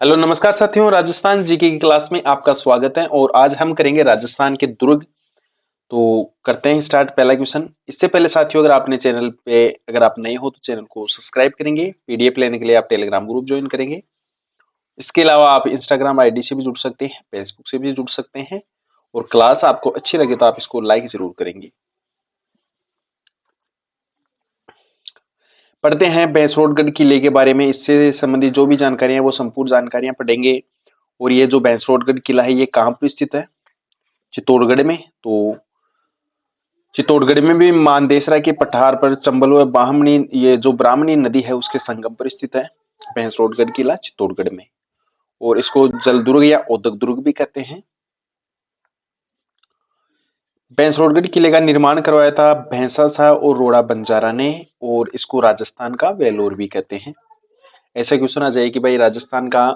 Hello नमस्कार साथियों, Rajasthan GK की क्लास में आपका स्वागत है और आज हम करेंगे राजस्थान के दुर्ग। तो करते हैं स्टार्ट पहला क्वेश्चन। इससे पहले साथियों, अगर आपने चैनल पे अगर आप नए हो तो चैनल को सब्सक्राइब करेंगे। पीडीएफ लेने के लिए आप टेलीग्राम ग्रुप ज्वाइन करेंगे। इसके अलावा आप इंस्टाग्राम आईडी से भी जुड़ सकते हैं, फेसबुक से भी जुड़ सकते हैं और क्लास आपको अच्छी लगे तो आप इसको लाइक जरूर करेंगे। पढ़ते हैं भैंसरोडगढ़ किले के बारे में। इससे संबंधित जो भी जानकारी है वो संपूर्ण जानकारियां पढ़ेंगे। और ये जो भैंसरोडगढ़ किला है ये कहाँ पर स्थित है? चित्तौड़गढ़ में। तो चित्तौड़गढ़ में भी मानदेसरा के पठार पर चंबल व ब्राह्मणी ये जो ब्राह्मणी नदी है उसके संगम पर स्थित है भैंसरोडगढ़ किला चित्तौड़गढ़ में। और इसको जल दुर्ग या औदक दुर्ग भी कहते हैं। भैंसरोडगढ़ किले का निर्माण करवाया था भैंसा शाह और रोड़ा बंजारा ने। और इसको राजस्थान का वेलोर भी कहते हैं। ऐसा क्वेश्चन आ जाए कि भाई राजस्थान का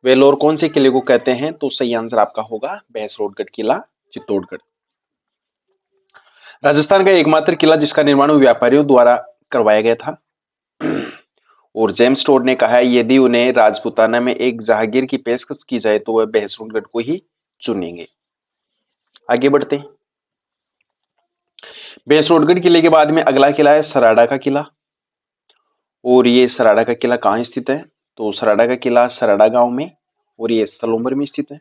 वेलोर कौन से किले को कहते हैं, तो सही आंसर आपका होगा भैंसरोडगढ़ किला चित्तौड़गढ़। राजस्थान का एकमात्र किला जिसका निर्माण व्यापारियों द्वारा करवाया गया था। और जेम्स टोड ने कहा है यदि उन्हें राजपुताना में एक जहागीर की पेशकश की जाए तो वह भैंसरोडगढ़ को ही चुनेंगे। आगे बढ़ते हैं। भैंसरोडगढ़ किले के बाद में अगला किला है सराड़ा का किला। और ये सराड़ा का किला कहाँ स्थित है? तो सराड़ा का किला सराड़ा गांव में और ये सलोमर में स्थित है।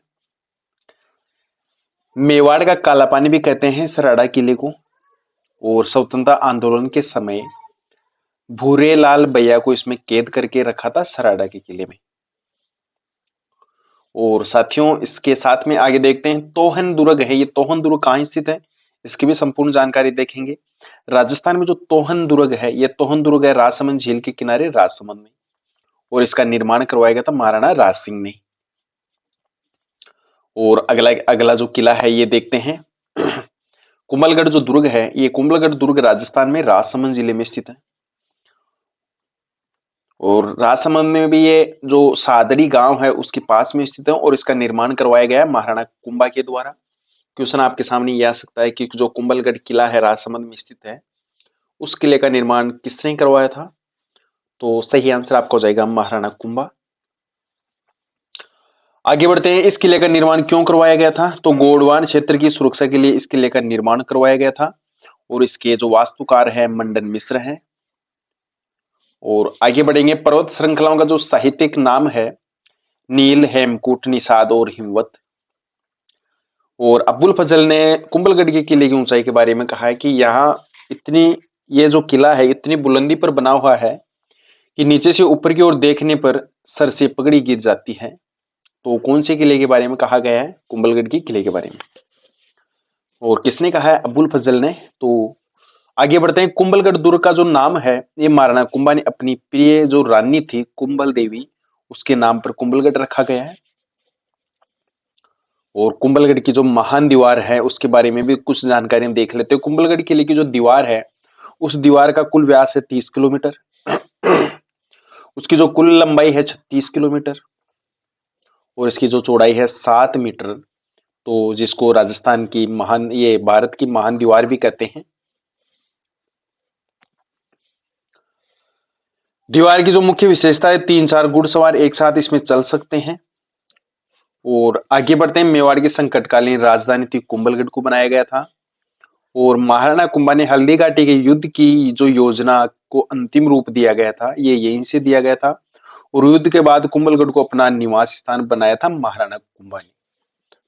मेवाड़ का काला पानी भी कहते हैं सराड़ा किले को। और स्वतंत्रता आंदोलन के समय भूरे लाल भैया को इसमें कैद करके रखा था सराड़ा के किले में। और साथियों इसके साथ में आगे देखते हैं तोहन दुर्ग है। ये तोहन दुर्ग कहाँ स्थित है इसकी भी संपूर्ण जानकारी देखेंगे। राजस्थान में जो तोहन दुर्ग है ये तोहन दुर्ग है राजसमंद झील के किनारे राजसमंद में। और इसका निर्माण करवाया गया था महाराणा राज सिंह ने। और अगला अगला जो किला है ये देखते हैं कुंभलगढ़ जो दुर्ग है ये कुंभलगढ़ दुर्ग राजस्थान में राजसमंद जिले में स्थित है। और राजसमंद में भी ये जो सादड़ी गांव है उसके पास में स्थित है और इसका निर्माण करवाया गया है महाराणा कुंभा के द्वारा। क्वेश्चन आपके सामने ये आ सकता है कि जो कुंभलगढ़ किला है राजसमंद में स्थित है उस किले का निर्माण किसने करवाया था? तो सही आंसर आपका हो जाएगा महाराणा कुंभा। आगे बढ़ते हैं। इस किले का निर्माण क्यों करवाया गया था? तो गोंडवान क्षेत्र की सुरक्षा के लिए इस किले का निर्माण करवाया गया था। और इसके जो वास्तुकार है मंडन मिश्र है। और आगे बढ़ेंगे। पर्वत श्रृंखलाओं का जो साहित्यिक नाम है नील, हेमकूट, निषाद और हिमवत। और अब्बुल फजल ने कुंभलगढ़ के किले की ऊंचाई के बारे में कहा है कि यहाँ इतनी ये जो किला है इतनी बुलंदी पर बना हुआ है कि नीचे से ऊपर की ओर देखने पर सर से पगड़ी गिर जाती है। तो कौन से किले के बारे में कहा गया है? कुंभलगढ़ के किले के बारे में। और किसने कहा है? अब्बुल फजल ने। तो आगे बढ़ते हैं। कुंभलगढ़ दुर्ग का जो नाम है ये महाराणा कुंभा ने अपनी प्रिय जो रानी थी कुंभल देवी उसके नाम पर कुंभलगढ़ रखा गया है। और कुंभलगढ़ की जो महान दीवार है उसके बारे में भी कुछ जानकारियां देख लेते हैं। कुंभलगढ़ किले की जो दीवार है उस दीवार का कुल व्यास है 30 किलोमीटर। उसकी जो कुल लंबाई है 36 किलोमीटर और इसकी जो चौड़ाई है 7 मीटर। तो जिसको राजस्थान की महान ये भारत की महान दीवार भी कहते हैं। दीवार की जो मुख्य विशेषता है 3-4 घुड़सवार एक साथ इसमें चल सकते हैं। और आगे बढ़ते हैं। मेवाड़ की संकटकालीन राजधानी थी कुंभलगढ़ को बनाया गया था। और महाराणा कुंभा ने हल्दी घाटी के युद्ध की जो योजना को अंतिम रूप दिया गया था ये यहीं से दिया गया था। और युद्ध के बाद कुंभलगढ़ को अपना निवास स्थान बनाया था महाराणा कुंभा ने।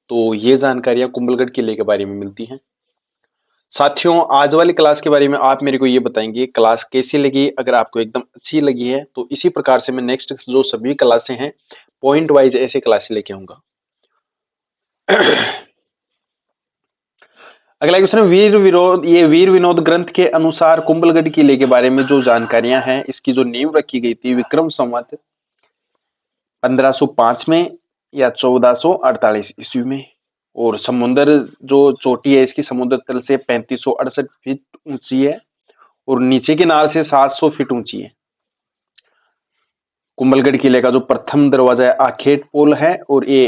तो ये जानकारियां कुंभलगढ़ किले के बारे में मिलती हैं। साथियों आज वाली क्लास के बारे में आप मेरे को ये बताएंगे क्लास कैसी लगी। अगर आपको एकदम अच्छी लगी है तो इसी प्रकार से मैं नेक्स्ट जो सभी क्लासें हैं पॉइंट वाइज ऐसे क्लासें लेके आऊंगा। अगला क्वेश्चन वीर विनोद ग्रंथ के अनुसार कुंभलगढ़ किले के बारे में जो जानकारियां हैं इसकी जो नींव रखी गई थी विक्रम संवत 1505 में या 1448 ईस्वी में। और समुद्र जो चोटी है इसकी समुद्र तल से 3568 फीट ऊंची है और नीचे किनार से 700 फीट ऊंची है। कुंभलगढ़ किले का जो प्रथम दरवाजा है आखेट पोल है और ये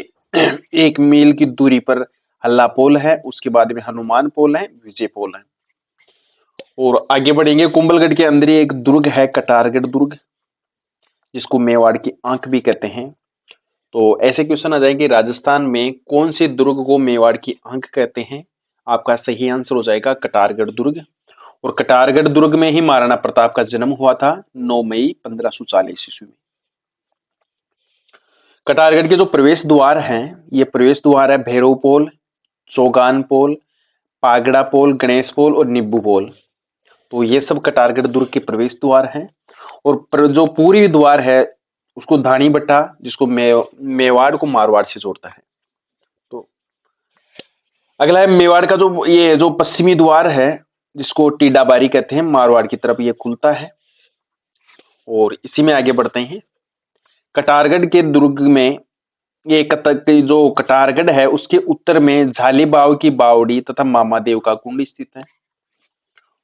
1 मील की दूरी पर हल्ला पोल है। उसके बाद में हनुमान पोल है, विजय पोल है। और आगे बढ़ेंगे। कुंभलगढ़ के अंदर ही एक दुर्ग है कटारगढ़ दुर्ग। जिसको मेवाड़ की आंख भी कहते हैं। तो ऐसे क्वेश्चन आ जाएंगे, राजस्थान में कौन से दुर्ग को मेवाड़ की आंख कहते हैं? आपका सही आंसर हो जाएगा कटारगढ़ दुर्ग। और कटारगढ़ दुर्ग में ही महाराणा प्रताप का जन्म हुआ था 9 मई 1540 ईस्वी में। कटारगढ़ के जो प्रवेश द्वार हैं, ये प्रवेश द्वार है भैरव पोल, चौगान पोल, पागड़ा पोल, गणेश पोल और निब्बू पोल। तो ये सब कटारगढ़ दुर्ग के प्रवेश द्वार हैं। और जो पूरी द्वार है उसको धानी बट्टा, जिसको मेवाड़ को मारवाड़ से जोड़ता है। तो अगला है मेवाड़ का जो ये जो पश्चिमी द्वार है, जिसको टीडाबारी कहते हैं, मारवाड़ की तरफ ये खुलता है। और इसी में आगे बढ़ते हैं। कटारगढ़ के दुर्ग में ये जो कटारगढ़ है उसके उत्तर में झालीबाव की बावड़ी तथा मामादेव का कुंड स्थित है।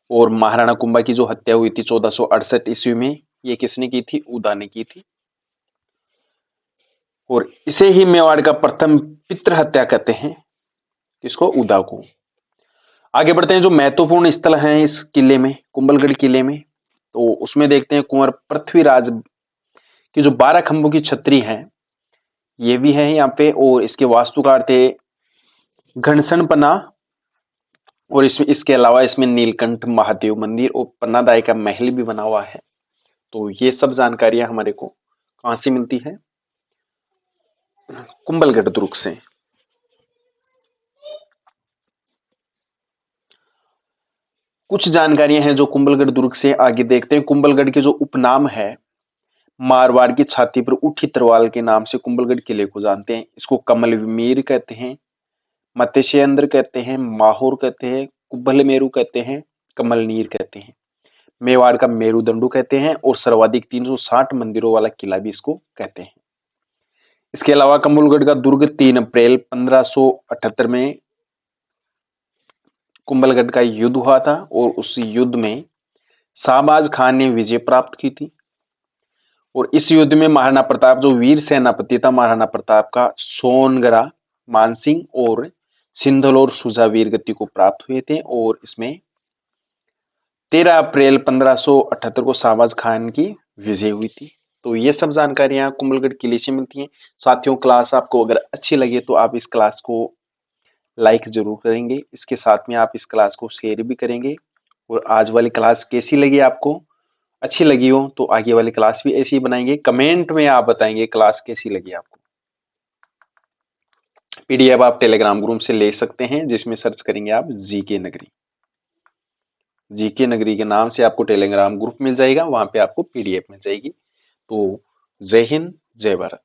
और महाराणा कुंभा की जो हत्या हुई थी 1468 ईस्वी में, ये किसने की थी? उदा ने की थी। और इसे ही मेवाड़ का प्रथम पितृ हत्या कहते हैं, किसको? उदा को। आगे बढ़ते हैं। जो महत्वपूर्ण स्थल हैं इस किले में, कुंभलगढ़ किले में, तो उसमें देखते हैं कुंवर पृथ्वीराज की जो 12 खंभों की छतरी है, ये भी है यहाँ पे। और इसके वास्तुकार थे घनसन पन्ना। और इसके अलावा इसमें नीलकंठ महादेव मंदिर और पन्नादाई का महल भी बना हुआ है। तो ये सब जानकारियां हमारे को कहां से मिलती है? कुंभलगढ़ दुर्ग से। कुछ जानकारियां हैं जो कुंभलगढ़ दुर्ग से। आगे देखते हैं। कुंभलगढ़ के जो उपनाम है, मारवाड़ की छाती पर उठी तरवाल के नाम से कुंभलगढ़ किले को जानते हैं। इसको कमल मीर कहते हैं, मत्स्येंद्र कहते हैं, माहौर कहते हैं, कुंभल मेरु कहते हैं, कमल नीर कहते हैं, मेवाड़ का मेरुदंडू कहते हैं और सर्वाधिक 360 मंदिरों वाला किला भी इसको कहते हैं। इसके अलावा कुंभलगढ़ का दुर्ग 3 अप्रैल 1578 में कुंभलगढ़ का युद्ध हुआ था और उस युद्ध में शाहबाज खान ने विजय प्राप्त की थी। और इस युद्ध में महाराणा प्रताप जो वीर सेनापति था, महाराणा प्रताप का सोनगरा, मानसिंह और सिंधल और सुजा वीर गति को प्राप्त हुए थे। और इसमें 13 अप्रैल 1578 को शाहबाज खान की विजय हुई थी। तो ये सब जानकारियां कुंभलगढ़ किले से मिलती हैं। साथियों, क्लास आपको अगर अच्छी लगे तो आप इस क्लास को लाइक जरूर करेंगे, इसके साथ में आप इस क्लास को शेयर भी करेंगे। और आज वाली क्लास कैसी लगी आपको? अच्छी लगी हो तो आगे वाली क्लास भी ऐसी ही बनाएंगे। कमेंट में आप बताएंगे क्लास कैसी लगी आपको। पीडीएफ आप टेलीग्राम ग्रुप से ले सकते हैं, जिसमें सर्च करेंगे आप जीके नगरी। जीके नगरी के नाम से आपको टेलीग्राम ग्रुप मिल जाएगा, वहां पे आपको पीडीएफ मिल जाएगी। तो जय हिंद, जय भारत।